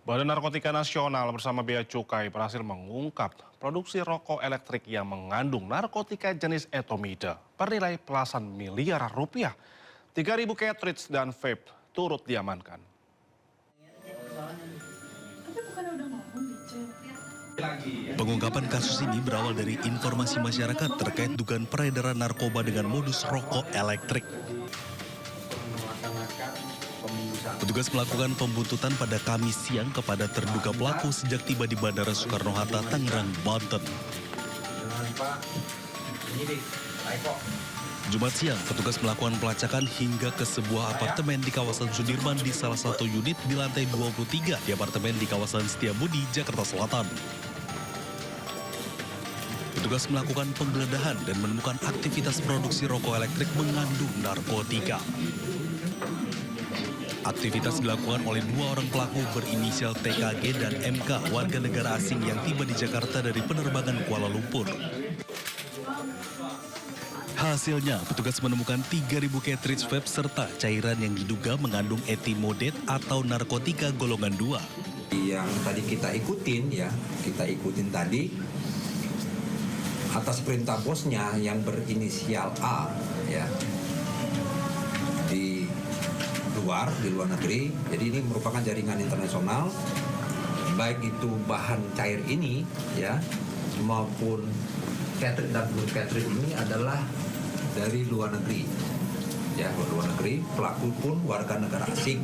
Badan Narkotika Nasional bersama Bea Cukai berhasil mengungkap produksi rokok elektrik yang mengandung narkotika jenis etomida bernilai belasan miliar rupiah. 3.000 cartridge dan vape turut diamankan. Pengungkapan kasus ini berawal dari informasi masyarakat terkait dugaan peredaran narkoba dengan modus rokok elektrik. Petugas melakukan pembuntutan pada Kamis siang kepada terduga pelaku sejak tiba di Bandara Soekarno-Hatta, Tangerang, Banten. Jumat siang, petugas melakukan pelacakan hingga ke sebuah apartemen di kawasan Sudirman di salah satu unit di lantai 23 di apartemen di kawasan Setiabudi, Jakarta Selatan. Petugas melakukan penggeledahan dan menemukan aktivitas produksi rokok elektrik mengandung narkotika. Aktivitas dilakukan oleh dua orang pelaku berinisial TKG dan MK, warga negara asing yang tiba di Jakarta dari penerbangan Kuala Lumpur. Hasilnya, petugas menemukan 3.000 cartridge vape serta cairan yang diduga mengandung etimodet atau narkotika golongan 2. Yang tadi kita ikutin tadi atas perintah bosnya yang berinisial A, ya, di luar negeri. Jadi ini merupakan jaringan internasional, baik itu bahan cair ini, ya, maupun cartridge dan blue cartridge ini adalah dari luar negeri, ya, luar negeri. Pelaku pun warga negara asing.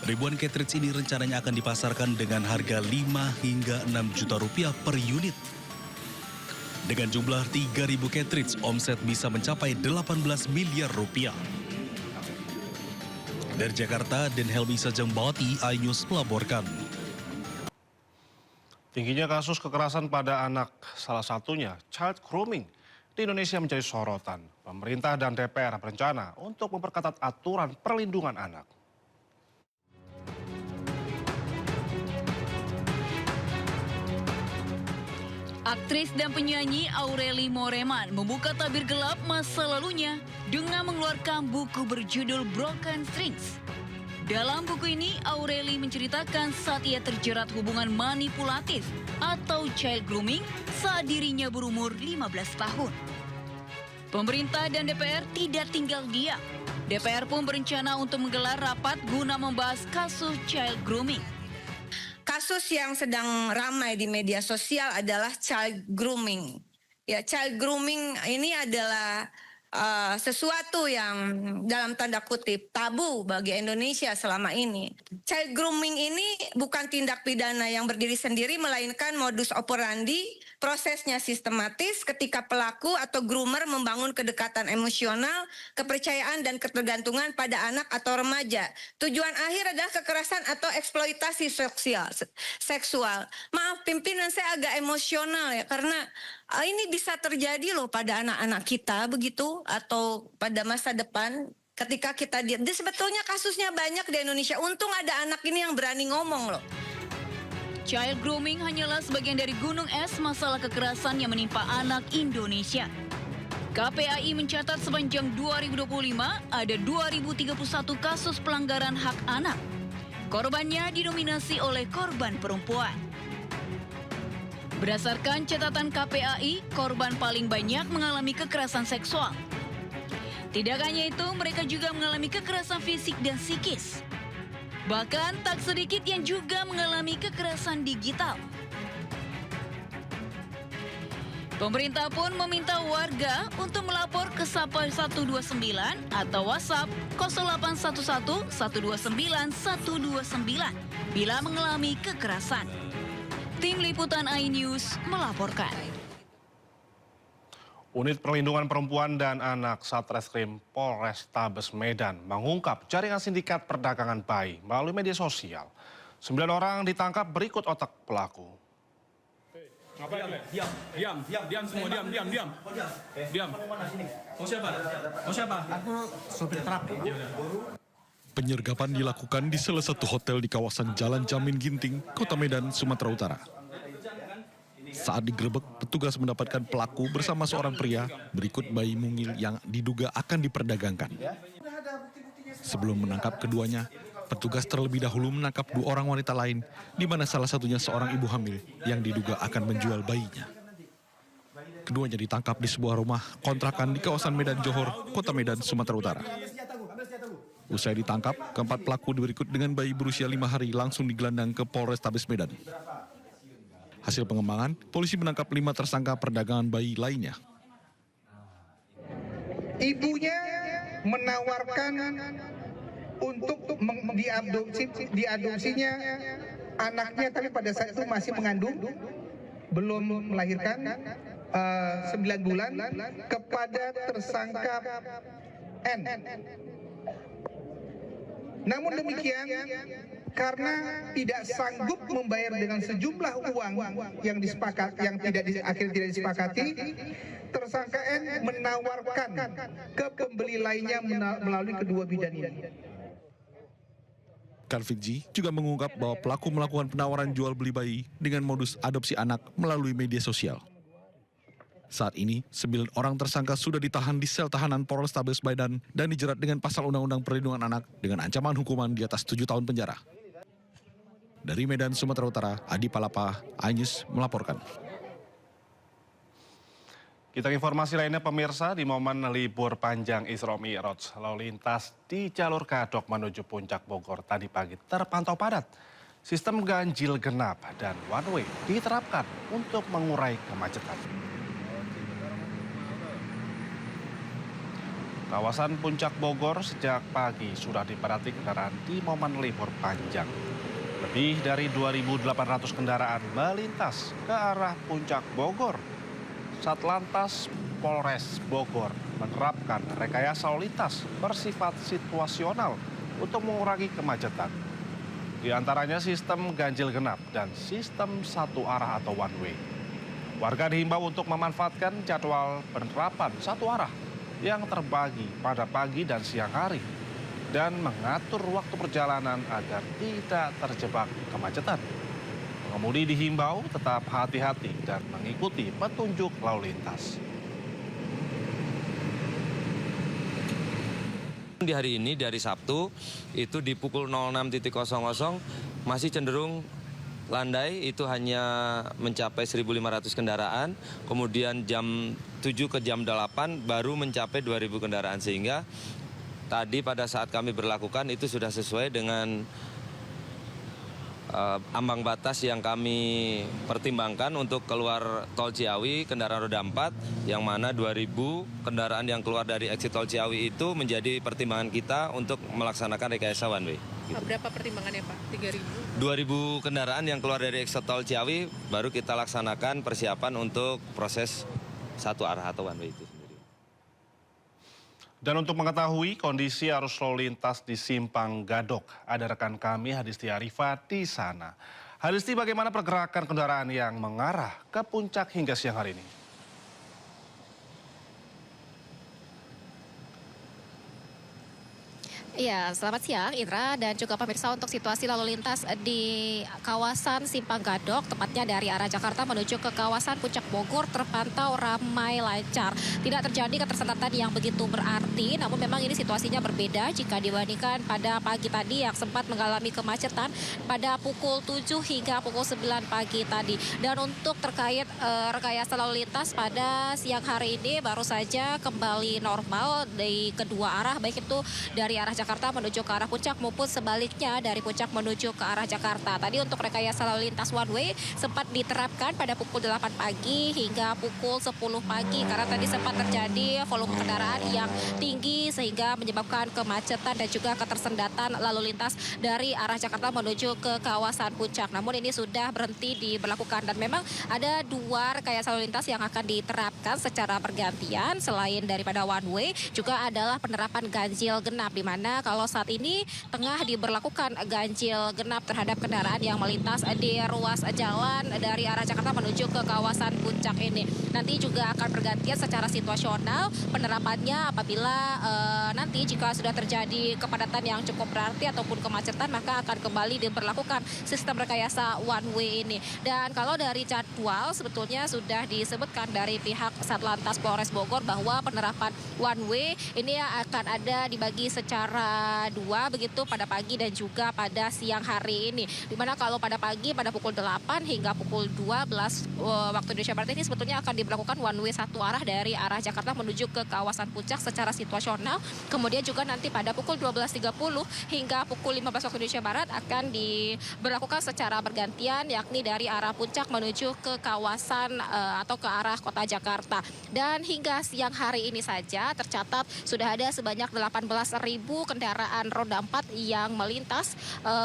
Ribuan cartridge ini rencananya akan dipasarkan dengan harga 5 hingga 6 juta rupiah per unit. Dengan jumlah 3.000 cartridge, omset bisa mencapai 18 miliar rupiah. Dari Jakarta, Den Helmi Sajangbawati, iNews melaporkan. Tingginya kasus kekerasan pada anak, salah satunya child grooming, di Indonesia menjadi sorotan. Pemerintah dan DPR berencana untuk memperketat aturan perlindungan anak. Aktris dan penyanyi Aureli Moreman membuka tabir gelap masa lalunya dengan mengeluarkan buku berjudul Broken Strings. Dalam buku ini, Aureli menceritakan saat ia terjerat hubungan manipulatif atau child grooming saat dirinya berumur 15 tahun. Pemerintah dan DPR tidak tinggal diam. DPR pun berencana untuk menggelar rapat guna membahas kasus child grooming. Kasus yang sedang ramai di media sosial adalah child grooming. Ya, child grooming ini adalah sesuatu yang dalam tanda kutip tabu bagi Indonesia selama ini. Child grooming ini bukan tindak pidana yang berdiri sendiri, melainkan modus operandi. Prosesnya sistematis ketika pelaku atau groomer membangun kedekatan emosional, kepercayaan dan ketergantungan pada anak atau remaja. Tujuan akhir adalah kekerasan atau eksploitasi seksual. Maaf pimpinan, saya agak emosional ya, karena ini bisa terjadi loh pada anak-anak kita begitu, atau pada masa depan ketika kita diam. Sebetulnya kasusnya banyak di Indonesia. Untung ada anak ini yang berani ngomong loh. Child grooming hanyalah sebagian dari gunung es masalah kekerasan yang menimpa anak Indonesia. KPAI mencatat sepanjang 2025 ada 2.031 kasus pelanggaran hak anak. Korbannya didominasi oleh korban perempuan. Berdasarkan catatan KPAI, korban paling banyak mengalami kekerasan seksual. Tidak hanya itu, mereka juga mengalami kekerasan fisik dan psikis. Bahkan tak sedikit yang juga mengalami kekerasan digital. Pemerintah pun meminta warga untuk melapor ke Sapa 129 atau WhatsApp 0811 129 129 bila mengalami kekerasan. Tim Liputan iNews melaporkan. Unit Perlindungan Perempuan dan Anak Satreskrim Polrestabes Medan mengungkap jaringan sindikat perdagangan bayi melalui media sosial. 9 orang ditangkap berikut otak pelaku. Diam semua, diam. Diam. Mau siapa? Aku sopir truk. Penyergapan dilakukan di salah satu hotel di kawasan Jalan Jamin Ginting, Kota Medan, Sumatera Utara. Saat digerebek, petugas mendapatkan pelaku bersama seorang pria berikut bayi mungil yang diduga akan diperdagangkan. Sebelum menangkap keduanya, Petugas terlebih dahulu menangkap 2 orang wanita lain, di mana salah satunya seorang ibu hamil yang diduga akan menjual bayinya. Keduanya ditangkap di sebuah rumah kontrakan di kawasan Medan Johor, Kota Medan, Sumatera Utara. Usai ditangkap, keempat pelaku berikut dengan bayi berusia 5 hari langsung digelandang ke Polrestabes Medan. Hasil pengembangan, polisi menangkap 5 tersangka perdagangan bayi lainnya. Ibunya menawarkan untuk diadopsinya anaknya, tapi pada saat itu masih mengandung, belum melahirkan, 9 bulan, kepada tersangka N. Namun demikian, karena tidak sanggup membayar dengan sejumlah uang yang akhirnya tidak disepakati, tersangka N menawarkan ke pembeli lainnya melalui kedua bidan ini. Karvitji juga mengungkap bahwa pelaku melakukan penawaran jual beli bayi dengan modus adopsi anak melalui media sosial. Saat ini, 9 orang tersangka sudah ditahan di sel tahanan Polrestabes Medan dan dijerat dengan pasal Undang-Undang Perlindungan Anak dengan ancaman hukuman di atas 7 tahun penjara. Dari Medan, Sumatera Utara, Adi Palapa, iNews melaporkan. Kita ke informasi lainnya pemirsa, di momen libur panjang Isra Mi'raj, lalu lintas di jalur Gadok menuju Puncak Bogor tadi pagi terpantau padat. Sistem ganjil genap dan one way diterapkan untuk mengurai kemacetan. Kawasan Puncak Bogor sejak pagi sudah dipadati kendaraan di momen libur panjang. Lebih dari 2.800 kendaraan melintas ke arah Puncak Bogor. Satlantas Polres Bogor menerapkan rekayasa lalu lintas bersifat situasional untuk mengurangi kemacetan. Di antaranya sistem ganjil genap dan sistem satu arah atau one way. Warga dihimbau untuk memanfaatkan jadwal penerapan satu arah yang terbagi pada pagi dan siang hari dan mengatur waktu perjalanan agar tidak terjebak kemacetan. Pengemudi dihimbau tetap hati-hati dan mengikuti petunjuk lalu lintas. Di hari ini dari Sabtu itu di pukul 06.00 masih cenderung landai, itu hanya mencapai 1.500 kendaraan, kemudian jam 7 ke jam 8 baru mencapai 2.000 kendaraan, sehingga tadi pada saat kami berlakukan itu sudah sesuai dengan ambang batas yang kami pertimbangkan untuk keluar tol Ciawi kendaraan roda 4, yang mana 2.000 kendaraan yang keluar dari exit tol Ciawi itu menjadi pertimbangan kita untuk melaksanakan rekayasa one way. Gitu. Berapa pertimbangannya Pak? 3.000? 2.000 kendaraan yang keluar dari exit tol Ciawi baru kita laksanakan persiapan untuk proses satu arah atau one way itu. Dan untuk mengetahui kondisi arus lalu lintas di Simpang Gadok, ada rekan kami Hadisti Arifah di sana. Hadisti, bagaimana pergerakan kendaraan yang mengarah ke puncak hingga siang hari ini? Iya, selamat siang Indra dan juga pemirsa. Untuk situasi lalu lintas di kawasan Simpang Gadok, tepatnya dari arah Jakarta menuju ke kawasan Puncak Bogor, terpantau ramai lancar. Tidak terjadi ketersendatan yang begitu berarti, namun memang ini situasinya berbeda jika dibandingkan pada pagi tadi yang sempat mengalami kemacetan pada pukul 7 hingga pukul 9 pagi tadi. Dan untuk terkait rekayasa lalu lintas pada siang hari ini baru saja kembali normal di kedua arah, baik itu dari arah Jakarta menuju ke arah Puncak maupun sebaliknya dari Puncak menuju ke arah Jakarta. Tadi untuk rekayasa lalu lintas one way sempat diterapkan pada pukul 8 pagi hingga pukul 10 pagi karena tadi sempat terjadi volume kendaraan yang tinggi sehingga menyebabkan kemacetan dan juga ketersendatan lalu lintas dari arah Jakarta menuju ke kawasan Puncak. Namun ini sudah berhenti diberlakukan dan memang ada 2 rekayasa lalu lintas yang akan diterapkan secara pergantian. Selain daripada one way juga adalah penerapan ganjil genap, di mana kalau saat ini tengah diberlakukan ganjil genap terhadap kendaraan yang melintas di ruas jalan dari arah Jakarta menuju ke kawasan Puncak ini. Nanti juga akan bergantian secara situasional penerapannya apabila nanti jika sudah terjadi kepadatan yang cukup berarti ataupun kemacetan, maka akan kembali diberlakukan sistem rekayasa one way ini. Dan kalau dari jadwal sebetulnya sudah disebutkan dari pihak Satlantas Polres Bogor bahwa penerapan one way ini akan ada dibagi secara antara 2 begitu pada pagi dan juga pada siang hari ini. Dimana kalau pada pagi pada pukul 8 hingga pukul 12 waktu Indonesia Barat ini sebetulnya akan diberlakukan one way satu arah dari arah Jakarta menuju ke kawasan Puncak secara situasional. Kemudian juga nanti pada pukul 12.30 hingga pukul 15 waktu Indonesia Barat akan diberlakukan secara bergantian, yakni dari arah Puncak menuju ke kawasan atau ke arah kota Jakarta. Dan hingga siang hari ini saja tercatat sudah ada sebanyak 18.000 kendaraan roda 4 yang melintas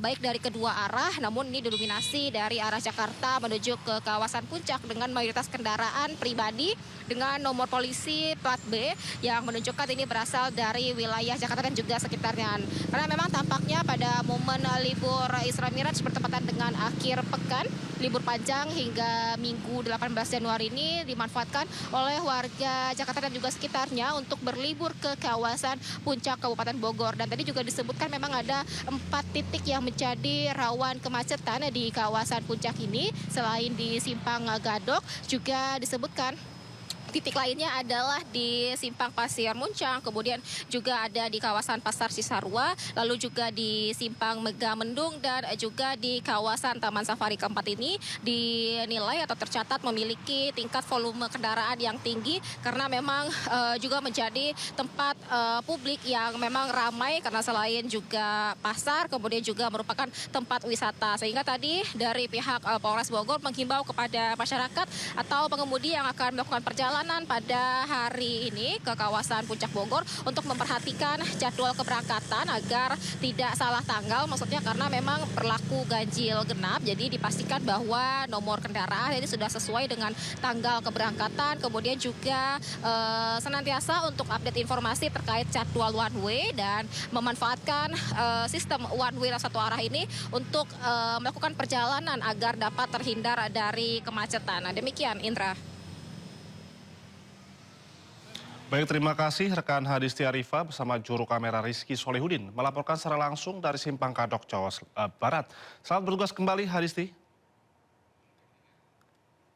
baik dari kedua arah, namun ini didominasi dari arah Jakarta menuju ke kawasan Puncak dengan mayoritas kendaraan pribadi dengan nomor polisi plat B yang menunjukkan ini berasal dari wilayah Jakarta dan juga sekitarnya. Karena memang tampaknya pada momen libur Isra Miraj bertepatan dengan akhir pekan, libur panjang hingga Minggu 18 Januari ini dimanfaatkan oleh warga Jakarta dan juga sekitarnya untuk berlibur ke kawasan Puncak Kabupaten Bogor. Dan tadi juga disebutkan memang ada 4 titik yang menjadi rawan kemacetan di kawasan Puncak ini. Selain di Simpang Gadok juga disebutkan titik lainnya adalah di Simpang Pasir Muncang, kemudian juga ada di kawasan Pasar Cisarua, lalu juga di Simpang Megamendung dan juga di kawasan Taman Safari keempat ini dinilai atau tercatat memiliki tingkat volume kendaraan yang tinggi karena memang juga menjadi tempat publik yang memang ramai karena selain juga pasar, kemudian juga merupakan tempat wisata. Sehingga tadi dari pihak Polres Bogor menghimbau kepada masyarakat atau pengemudi yang akan melakukan perjalanan pada hari ini ke kawasan Puncak Bogor untuk memperhatikan jadwal keberangkatan agar tidak salah tanggal, maksudnya karena memang berlaku ganjil genap, jadi dipastikan bahwa nomor kendaraan ini sudah sesuai dengan tanggal keberangkatan, kemudian juga senantiasa untuk update informasi terkait jadwal one way dan memanfaatkan sistem one way satu arah ini untuk melakukan perjalanan agar dapat terhindar dari kemacetan. Nah, demikian Indra. Baik, terima kasih rekan Hadisti Arifa bersama juru kamera Rizky Solihudin melaporkan secara langsung dari Simpang Gadok, Jawa Barat. Selamat bertugas kembali Hadisti.